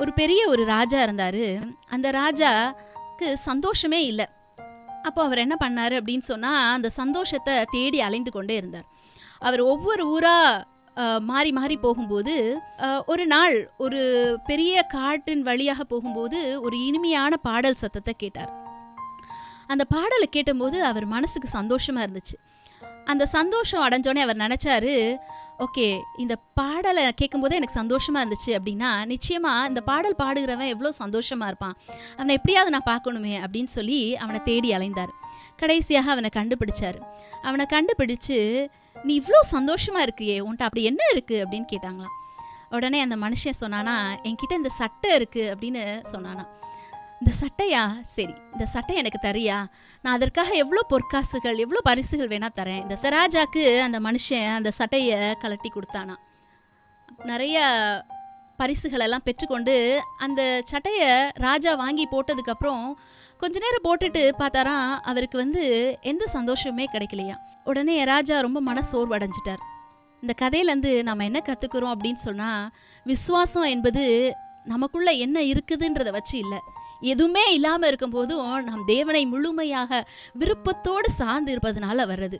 ஒரு பெரிய ஒரு ராஜா இருந்தாரு. அந்த ராஜாக்கு சந்தோஷமே இல்லை. அப்போ அவர் என்ன பண்ணாரு அப்படின்னு சொன்னா, அந்த சந்தோஷத்தை தேடி அலைந்து கொண்டே இருந்தார். அவர் ஒவ்வொரு ஊரா மாறி மாறி போகும்போது, ஒரு நாள் ஒரு பெரிய காட்டின் வழியாக போகும்போது ஒரு இனிமையான பாடல் சத்தத்தை கேட்டார். அந்த பாடலை கேட்டபோது அவர் மனசுக்கு சந்தோஷமா இருந்துச்சு. அந்த சந்தோஷம் அடைஞ்சோடனே அவர் நினச்சாரு, ஓகே, இந்த பாடலை கேட்கும்போதே எனக்கு சந்தோஷமாக இருந்துச்சு அப்படின்னா நிச்சயமாக இந்த பாடல் பாடுகிறவன் எவ்வளோ சந்தோஷமாக இருப்பான், அவனை எப்படியாவது நான் பார்க்கணுமே அப்படின்னு சொல்லி அவனை தேடி அலைந்தார். கடைசியாக அவனை கண்டுபிடிச்சார். அவனை கண்டுபிடிச்சு, நீ இவ்வளோ சந்தோஷமாக இருக்கியே, உன்ட்ட அப்படி என்ன இருக்குது அப்படின்னு கேட்டாங்களாம். உடனே அந்த மனுஷன் சொன்னானா, என்கிட்ட இந்த சட்டை இருக்குது அப்படின்னு சொன்னானா. இந்த சட்டையா? சரி, இந்த சட்டை எனக்கு தரியா? நான் அதற்காக எவ்வளோ பொற்காசுகள் எவ்வளோ பரிசுகள் வேணா தரேன். இந்த சராஜாக்கு அந்த மனுஷன் அந்த சட்டையை கலட்டி கொடுத்தானா. நிறைய பரிசுகள் எல்லாம் பெற்றுக்கொண்டு அந்த சட்டையை ராஜா வாங்கி போட்டதுக்கப்புறம் கொஞ்ச நேரம் போட்டுட்டு பார்த்தாராம், அவருக்கு எந்த சந்தோஷமே கிடைக்கலையா. உடனே ராஜா ரொம்ப மனசோர்வடைஞ்சிட்டார். இந்த கதையிலேருந்து நம்ம என்ன கற்றுக்குறோம் அப்படின்னு சொன்னால், விசுவாசம் என்பது நமக்குள்ள என்ன இருக்குதுன்றதை வச்சு இல்லை, எதுவுமே இல்லாமல் இருக்கும்போதும் நம் தேவனை முழுமையாக விருப்பத்தோடு சார்ந்து இருப்பதனால வர்றது.